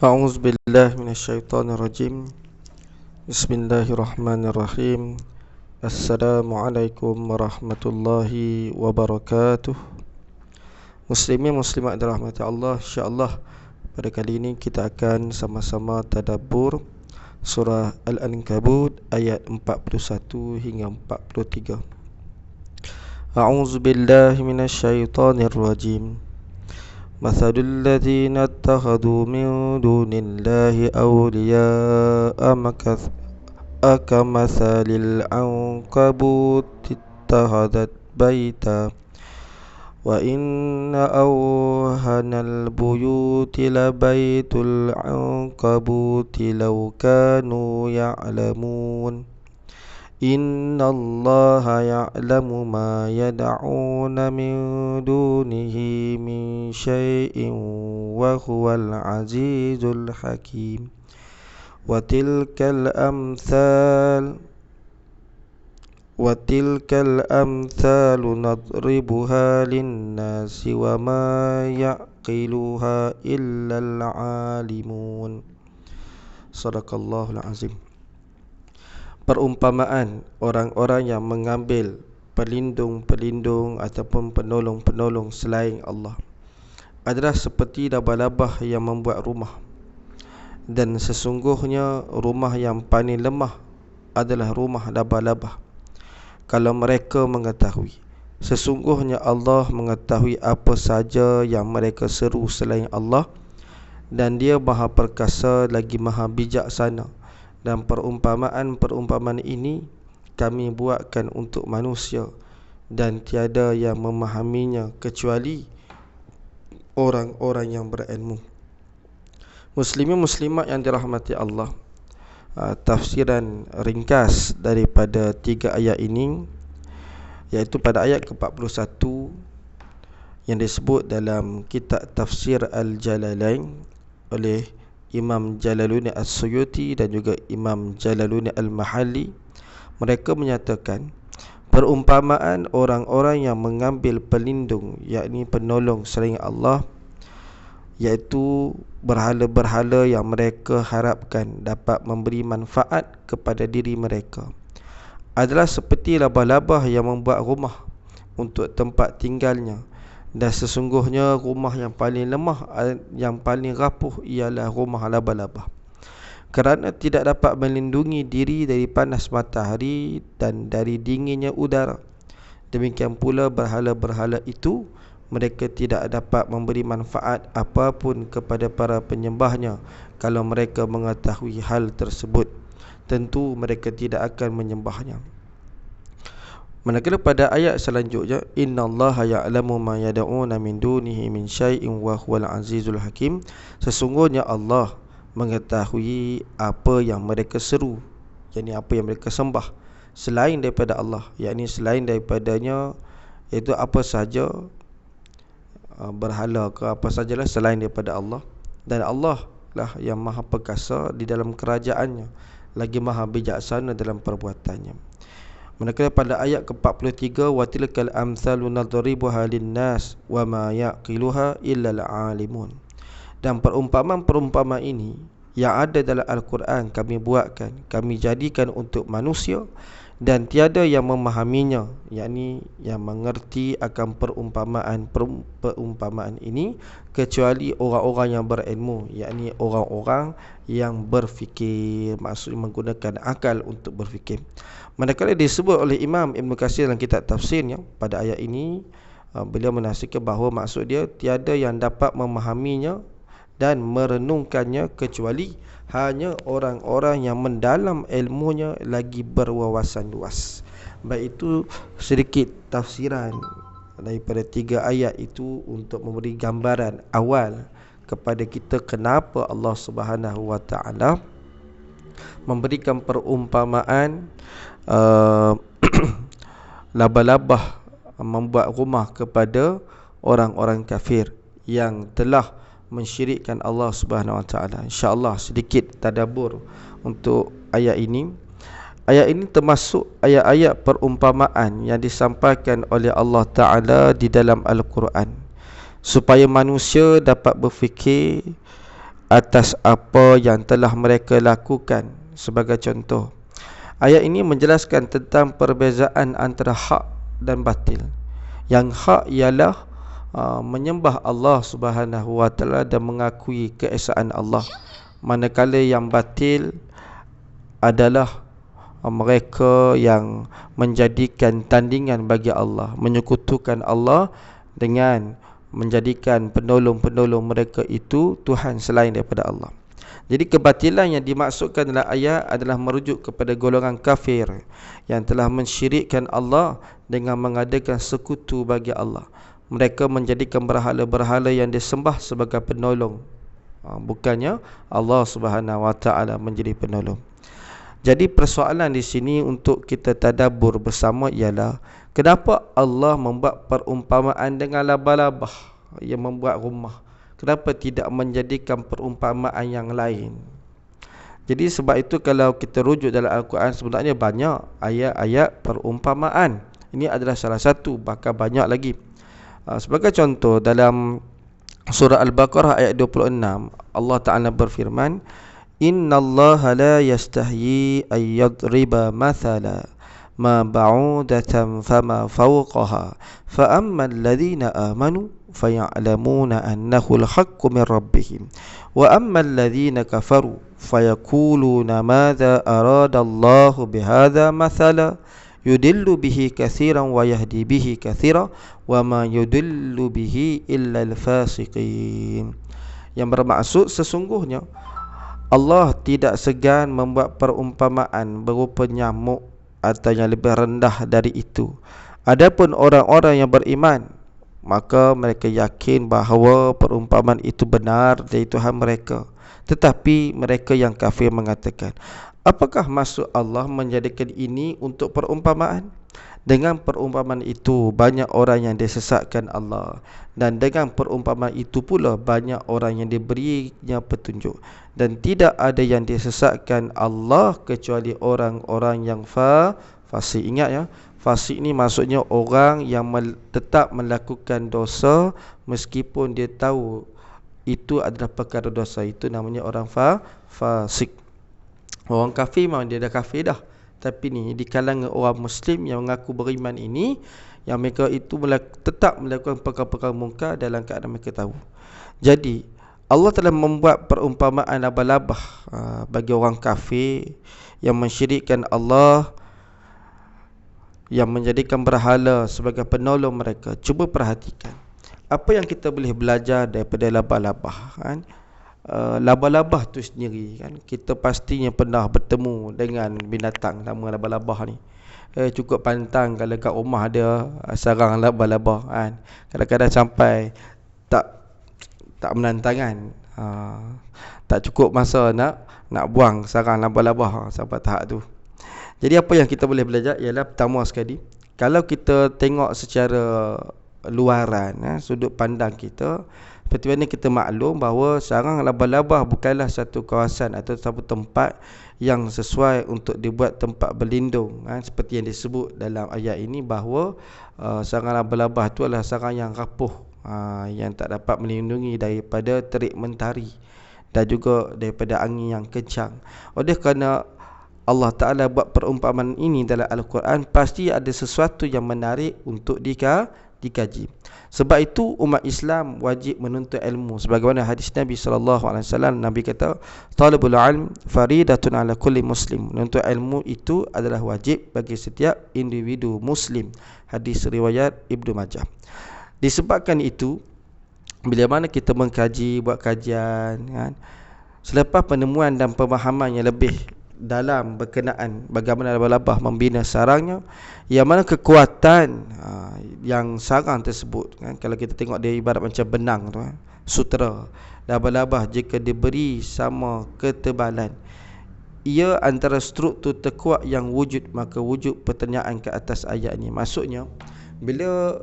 A'udzu billahi minasyaitonir rajim. Bismillahirrahmanirrahim. Assalamualaikum warahmatullahi wabarakatuh. Muslimin muslimat dirahmati Allah, insya-Allah pada kali ini kita akan sama-sama tadabbur surah Al-Ankabut ayat 41 hingga 43. A'udzu billahi minasyaitonir rajim. مثل الذين اتخذوا من دون الله أولياء كمثل العنكبوت اتخذت بيتا وإن أوهن البيوت لبيت العنكبوت لو كانوا يعلمون إن الله يعلم ما يدعون من دونه من شيء وهو العزيز الحكيم وتلك الأمثال نضربها للناس وما يعقلها إلا العالمون. صدق الله العظيم. Perumpamaan orang-orang yang mengambil pelindung-pelindung ataupun penolong-penolong selain Allah adalah seperti labah-labah yang membuat rumah, dan sesungguhnya rumah yang paling lemah adalah rumah labah-labah. Kalau mereka mengetahui, sesungguhnya Allah mengetahui apa saja yang mereka seru selain Allah, dan Dia Maha Perkasa lagi Maha Bijaksana. Dan perumpamaan-perumpamaan ini kami buatkan untuk manusia, dan tiada yang memahaminya kecuali orang-orang yang berilmu. Muslimin muslimat yang dirahmati Allah, tafsiran ringkas daripada 3 ayat ini, iaitu pada ayat ke-41 yang disebut dalam kitab Tafsir Al-Jalalain oleh Imam Jalaluddin As-Suyuti dan juga Imam Jalaluddin Al-Mahalli. Mereka menyatakan perumpamaan orang-orang yang mengambil pelindung, yakni penolong selain Allah, iaitu berhala-berhala yang mereka harapkan dapat memberi manfaat kepada diri mereka, adalah seperti labah-labah yang membuat rumah untuk tempat tinggalnya. Dan sesungguhnya rumah yang paling lemah, yang paling rapuh ialah rumah labah-labah, kerana tidak dapat melindungi diri dari panas matahari dan dari dinginnya udara. Demikian pula berhala-berhala itu, mereka tidak dapat memberi manfaat apapun kepada para penyembahnya. Kalau mereka mengetahui hal tersebut, tentu mereka tidak akan menyembahnya. Manakala pada ayat selanjutnya, innallaha ya'lamu ma yad'una min dunihi min syai'in wa huwal azizul hakim, sesungguhnya Allah mengetahui apa yang mereka seru, yakni apa yang mereka sembah selain daripada Allah, yakni selain daripadanya, iaitu apa saja, berhala ke apa sajalah selain daripada Allah. Dan Allah lah yang Maha Perkasa di dalam kerajaannya, lagi Maha Bijaksana dalam perbuatannya. Manakala pada ayat ke-43, wa tilkal amsalu nadribuha linnas wa ma yaqiluha illa al-alimun, dan perumpamaan-perumpamaan ini yang ada dalam Al-Quran kami buatkan, kami jadikan untuk manusia, dan tiada yang memahaminya, yakni yang mengerti akan perumpamaan ini kecuali orang-orang yang berilmu, yakni orang-orang yang berfikir, maksudnya menggunakan akal untuk berfikir. Manakala disebut oleh Imam Ibn Katsir dalam kitab tafsirnya pada ayat ini, beliau menafsirkan bahawa maksud dia tiada yang dapat memahaminya dan merenungkannya kecuali hanya orang-orang yang mendalam ilmunya lagi berwawasan luas. Baik, itu sedikit tafsiran daripada 3 ayat itu untuk memberi gambaran awal kepada kita kenapa Allah Subhanahu wa taala memberikan perumpamaan labah-labah membuat rumah kepada orang-orang kafir yang telah mensyirikkan Allah Subhanahu wa taala. Insya-Allah sedikit tadabbur untuk ayat ini. Ayat ini termasuk ayat-ayat perumpamaan yang disampaikan oleh Allah Taala di dalam Al-Quran, supaya manusia dapat berfikir atas apa yang telah mereka lakukan. Sebagai contoh, ayat ini menjelaskan tentang perbezaan antara hak dan batil. Yang hak ialah menyembah Allah Subhanahu wa taala dan mengakui keesaan Allah. Manakala yang batil adalah mereka yang menjadikan tandingan bagi Allah, menyekutukan Allah dengan menjadikan penolong-penolong mereka itu Tuhan selain daripada Allah. Jadi kebatilan yang dimaksudkan dalam ayat adalah merujuk kepada golongan kafir yang telah mensyirikkan Allah dengan mengadakan sekutu bagi Allah. Mereka menjadikan berhala-berhala yang disembah sebagai penolong, bukannya Allah Subhanahu wa taala menjadi penolong. Jadi persoalan di sini untuk kita tadabbur bersama ialah kenapa Allah membuat perumpamaan dengan labah-labah yang membuat rumah? Kenapa tidak menjadikan perumpamaan yang lain? Jadi sebab itu kalau kita rujuk dalam Al-Quran, sebenarnya banyak ayat-ayat perumpamaan. Ini adalah salah satu, bahkan banyak lagi. Sebagai contoh dalam surah Al-Baqarah ayat 26, Allah Ta'ala berfirman, Innallaha la yastahyi an yadriba mathala ma ba'udatan fama fawqaha fa amma alladhina amanu faya'lamuna annahu al-haqqu min rabbihim wa amma alladhina kafaru fayaquluna madza arada Allahu bihadza mathala yudillu bihi katsiran wa yahdi bihi katsiran wa ma yudillu bihi illa al-fasiqin. Yang bermaksud sesungguhnya Allah tidak segan membuat perumpamaan berupa nyamuk atau yang lebih rendah dari itu. Adapun orang-orang yang beriman, maka mereka yakin bahawa perumpamaan itu benar dari Tuhan mereka. Tetapi mereka yang kafir mengatakan, apakah maksud Allah menjadikan ini untuk perumpamaan? Dengan perumpamaan itu banyak orang yang disesatkan Allah, dan dengan perumpamaan itu pula banyak orang yang diberinya petunjuk, dan tidak ada yang disesatkan Allah kecuali orang-orang yang fasik. Ingat ya, fasik ni maksudnya orang yang tetap melakukan dosa meskipun dia tahu itu adalah perkara dosa. Itu namanya orang fasik. Orang kafir memang dia dah kafir dah, tapi ni di kalangan orang Muslim yang mengaku beriman ini, yang mereka itu tetap melakukan perkara-perkara mungkar dalam keadaan mereka tahu. Jadi Allah telah membuat perumpamaan labah-labah bagi orang kafir yang mensyirikkan Allah, yang menjadikan berhala sebagai penolong mereka. Cuba perhatikan apa yang kita boleh belajar daripada labah-labah, kan? Labah-labah tu sendiri, kan, kita pastinya pernah bertemu dengan binatang nama labah-labah ni. Cukup pantang kalau kat rumah ada sarang labah-labah, kan. Kadang-kadang sampai tak menantangan, tak cukup masa nak buang sarang labah-labah sampai tahap tu. Jadi apa yang kita boleh belajar ialah, pertama sekali, kalau kita tengok secara luaran, sudut pandang kita, seperti mana kita maklum bahawa sarang labah-labah bukanlah satu kawasan atau satu tempat yang sesuai untuk dibuat tempat berlindung, seperti yang disebut dalam ayat ini bahawa sarang labah-labah itu adalah sarang yang rapuh, yang tak dapat melindungi daripada terik mentari dan juga daripada angin yang kencang. Oleh kerana Allah Ta'ala buat perumpamaan ini dalam Al-Quran, pasti ada sesuatu yang menarik untuk dikaji. Sebab itu umat Islam wajib menuntut ilmu. Sebagaimana hadis Nabi SAW, Nabi kata, talabul ilm faridatun ala kulli muslim. Menuntut ilmu itu adalah wajib bagi setiap individu Muslim. Hadis riwayat Ibnu Majah. Disebabkan itu, bila mana kita mengkaji, buat kajian, kan, selepas penemuan dan pemahaman yang lebih dalam berkenaan bagaimana labah-labah membina sarangnya, yang mana kekuatan yang sarang tersebut, kan, kalau kita tengok dia ibarat macam benang tu, kan, sutera. Labah-labah jika diberi sama ketebalan, ia antara struktur terkuat yang wujud, maka wujud pertanyaan ke atas ayat ni. Maksudnya bila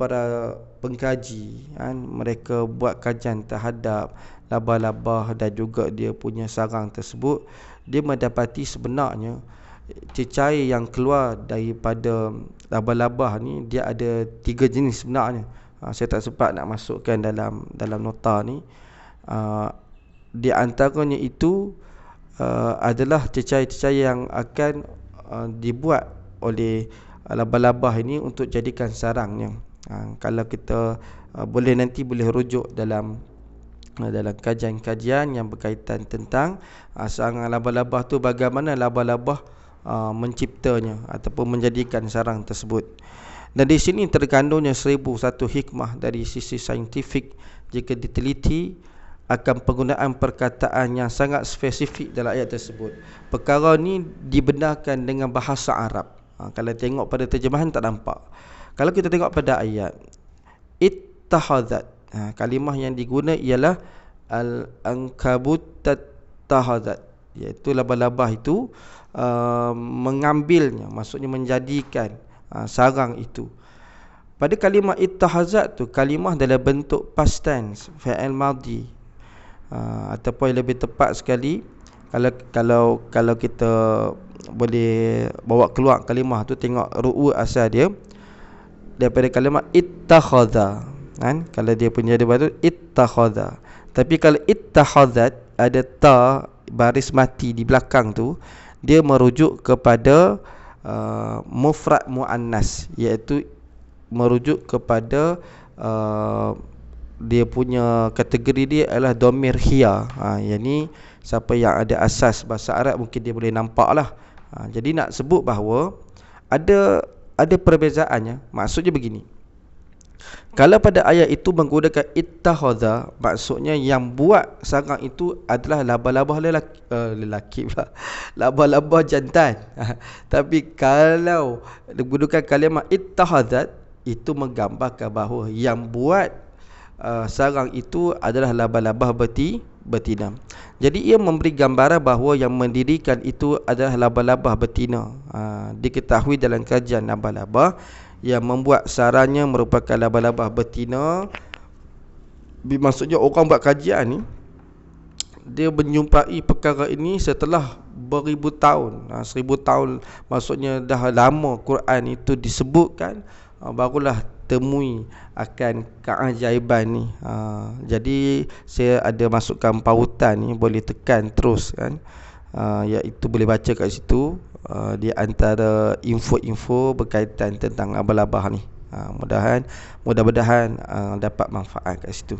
para pengkaji, kan, mereka buat kajian terhadap labah-labah dan juga dia punya sarang tersebut, dia mendapati sebenarnya cecair yang keluar daripada labah-labah ni dia ada 3 jenis sebenarnya. Saya tak sempat nak masukkan dalam nota ni. di antaranya itu adalah cecair-cecair yang akan dibuat oleh labah-labah ini untuk jadikan sarangnya. Kalau kita boleh nanti boleh rujuk dalam kajian-kajian yang berkaitan tentang sarang labah-labah tu, bagaimana labah-labah menciptanya ataupun menjadikan sarang tersebut. Dan di sini terkandungnya 1001 hikmah dari sisi saintifik jika diteliti akan penggunaan perkataan yang sangat spesifik dalam ayat tersebut. Perkara ni dibenarkan dengan bahasa Arab. Kalau tengok pada terjemahan tak nampak. Kalau kita tengok pada ayat ittakhazat, kalimah yang diguna ialah al-ankabut takhazat, iaitu labah-labah itu mengambilnya, maksudnya menjadikan sarang itu. Pada kalimah ittahazat tu, kalimah dalam bentuk past tense, fa'il madhi, ataupun yang lebih tepat sekali, kalau kita boleh bawa keluar kalimah tu, tengok ru'u asal dia daripada kalimah ittakhadha, kan? Kalau dia punya dia tu ittakhadha. Tapi kalau ittakhazat ada ta baris mati di belakang tu, dia merujuk kepada mufrad muannas, iaitu merujuk kepada dia punya kategori dia adalah domir hiya. Yang ni siapa yang ada asas bahasa Arab mungkin dia boleh nampak lah. Jadi nak sebut bahawa ada perbezaannya. Maksudnya begini, kalau pada ayat itu menggunakan ittakhadha, maksudnya yang buat sarang itu adalah labah-labah lelaki pula, labah-labah jantan. Tapi kalau menggunakan kalimah ittakhadhat, itu menggambarkan bahawa yang buat sarang itu adalah labah-labah betina. Jadi ia memberi gambaran bahawa yang mendirikan itu adalah labah-labah betina. Diketahui dalam kajian labah-labah yang membuat sarangnya merupakan labah-labah betina. Maksudnya orang buat kajian ni, dia menjumpai perkara ini setelah beribu tahun, 1000 tahun, maksudnya dah lama Quran itu disebutkan, barulah temui akan keajaiban ni. Jadi saya ada masukkan pautan ni, boleh tekan terus kan, iaitu boleh baca kat situ di antara info-info berkaitan tentang labah-labah ni. Mudah-mudahan dapat manfaat kat situ.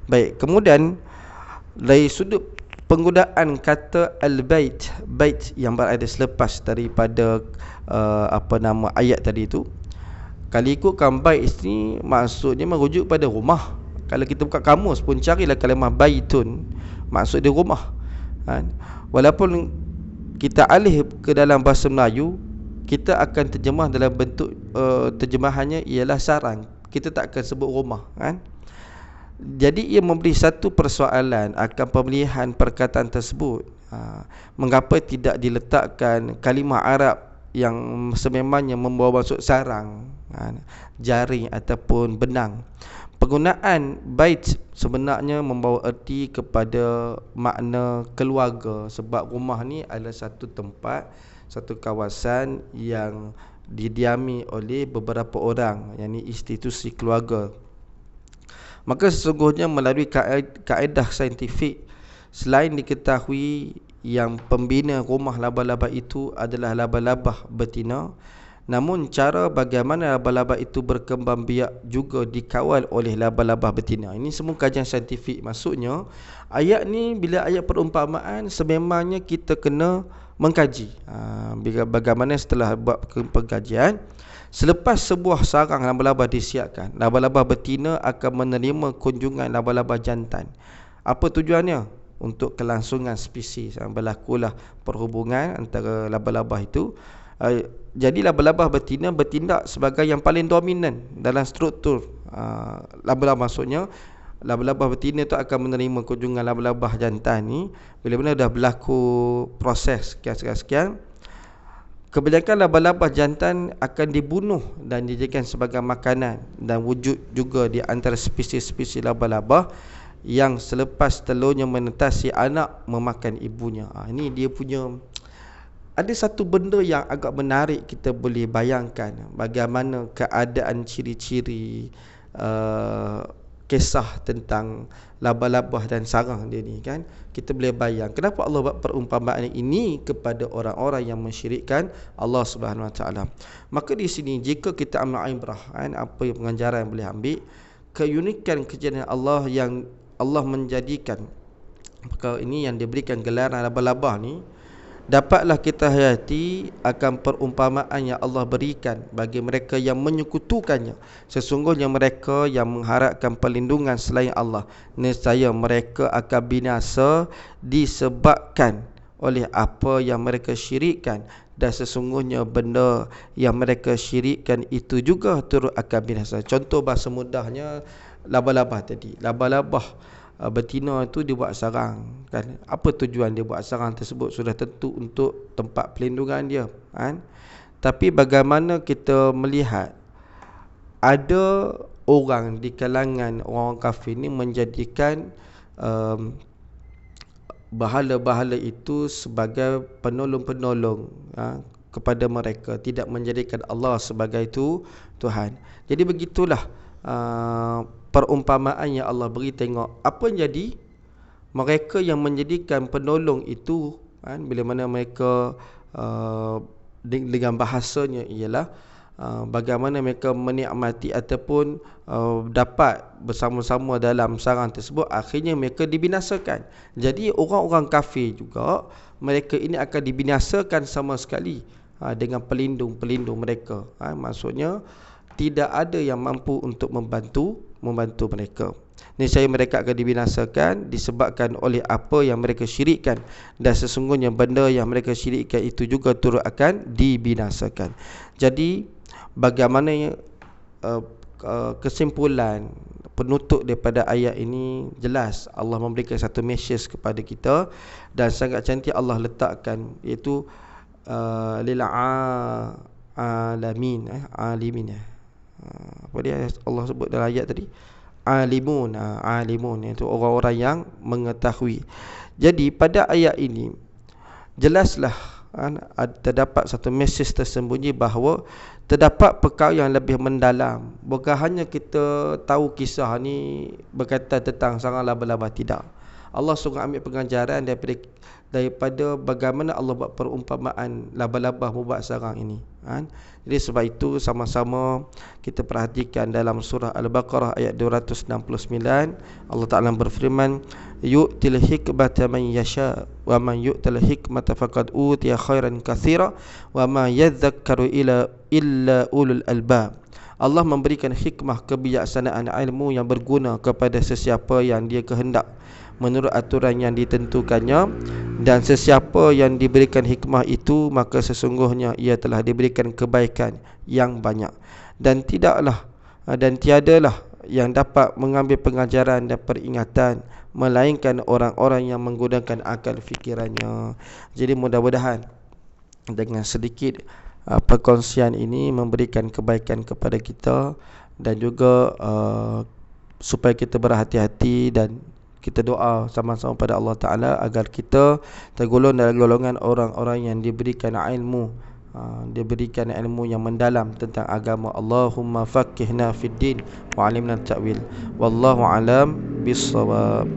Baik, kemudian dari sudut penggunaan kata al-bait, bait yang berada selepas daripada ayat tadi itu, kalau ikutkan bait ni maksudnya merujuk pada rumah. Kalau kita buka kamus pun carilah kalimah baitun, maksud dia rumah, kan? Walaupun kita alih ke dalam bahasa Melayu, kita akan terjemah dalam bentuk terjemahannya ialah sarang. Kita tak akan sebut rumah, kan? Jadi ia memberi satu persoalan akan pemilihan perkataan tersebut. Mengapa tidak diletakkan kalimah Arab yang sememangnya membawa maksud sarang, jaring ataupun benang? Penggunaan bait sebenarnya membawa erti kepada makna keluarga, sebab rumah ni adalah satu tempat, satu kawasan yang didiami oleh beberapa orang, yakni institusi keluarga. Maka sesungguhnya melalui kaedah saintifik, selain diketahui yang pembina rumah labah-labah itu adalah labah-labah betina, namun cara bagaimana labah-labah itu berkembang biak juga dikawal oleh labah-labah betina. Ini semua kajian saintifik. Maksudnya ayat ni, bila ayat perumpamaan, sememangnya kita kena mengkaji. Bagaimana setelah buat pengkajian, selepas sebuah sarang labah-labah disiapkan, labah-labah betina akan menerima kunjungan labah-labah jantan. Apa tujuannya? Untuk kelangsungan spesies. Berlakulah perhubungan antara labah-labah itu. Jadi labah-labah betina bertindak sebagai yang paling dominan dalam struktur labah-labah. Maksudnya labah-labah betina itu akan menerima kunjungan labah-labah jantan ni. Bila-bila dah berlaku proses sekian-sekian, kebanyakan labah-labah jantan akan dibunuh dan dijadikan sebagai makanan. Dan wujud juga di antara spesies-spesies labah-labah yang selepas telurnya menetas, si anak memakan ibunya. Ini dia punya, ada satu benda yang agak menarik, kita boleh bayangkan bagaimana keadaan ciri-ciri kisah tentang labah-labah dan sarang dia ni kan, kita boleh bayang kenapa Allah buat perumpamaan ini kepada orang-orang yang mensyirikkan Allah Subhanahu Wa Taala. Maka di sini jika kita ambil ibrah kan, apa yang pengajaran yang boleh ambil, keunikan kejadian Allah yang Allah menjadikan perkara ini yang diberikan gelaran labah-labah ni, dapatlah kita hayati akan perumpamaan yang Allah berikan bagi mereka yang menyekutukannya. Sesungguhnya mereka yang mengharapkan perlindungan selain Allah, nescaya mereka akan binasa disebabkan oleh apa yang mereka syirikkan, dan sesungguhnya benda yang mereka syirikkan itu juga turut akan binasa. Contoh bahasa mudahnya labah-labah tadi. Labah-labah betina itu dia buat sarang kan. Apa tujuan dia buat sarang tersebut? Sudah tentu untuk tempat pelindungan dia kan. Tapi bagaimana kita melihat ada orang di kalangan orang kafir ni menjadikan bahala-bahala itu sebagai penolong-penolong kepada mereka, tidak menjadikan Allah sebagai itu Tuhan. Jadi begitulah perumpamaan yang Allah beri. Tengok apa yang jadi, mereka yang menjadikan penolong itu kan, bila mana mereka dengan bahasanya ialah bagaimana mereka menikmati ataupun dapat bersama-sama dalam sarang tersebut, akhirnya mereka dibinasakan. Jadi orang-orang kafir juga, mereka ini akan dibinasakan sama sekali dengan pelindung-pelindung mereka. Maksudnya tidak ada yang mampu untuk membantu mereka. Nescaya mereka akan dibinasakan disebabkan oleh apa yang mereka syirikkan, dan sesungguhnya benda yang mereka syirikkan itu juga turut akan dibinasakan. Jadi bagaimana kesimpulan penutup daripada ayat ini, jelas Allah memberikan satu message kepada kita, dan sangat cantik Allah letakkan, iaitu lil alamin apa dia Allah sebut dalam ayat tadi, alimun iaitu orang-orang yang mengetahui. Jadi pada ayat ini jelaslah terdapat satu mesej tersembunyi bahawa terdapat perkara yang lebih mendalam. Bukan hanya kita tahu kisah ni berkaitan tentang sarang laba-laba, tidak. Allah suruh ambil pengajaran daripada bagaimana Allah buat perumpamaan laba-laba membuat sarang ini kan. Jadi sebab itu sama-sama kita perhatikan dalam surah Al-Baqarah ayat 269, Allah Ta'ala berfirman, yu'til hikmata man yasha wa man yu'til hikmata faqad utiya khairan katsira wa ma yadhakkaru illa ulul albab. Allah memberikan hikmah, kebijaksanaan, ilmu yang berguna kepada sesiapa yang dia kehendak menurut aturan yang ditentukannya, dan sesiapa yang diberikan hikmah itu maka sesungguhnya ia telah diberikan kebaikan yang banyak, dan tiadalah yang dapat mengambil pengajaran dan peringatan melainkan orang-orang yang menggunakan akal fikirannya. Jadi mudah-mudahan dengan sedikit perkongsian ini memberikan kebaikan kepada kita, dan juga supaya kita berhati-hati, dan kita doa sama-sama pada Allah Ta'ala agar kita tergolong dalam golongan orang-orang yang diberikan ilmu, diberikan ilmu yang mendalam tentang agama. Allahumma faqihna fid din wa alimna ta'wil. Wallahu alam bissawab.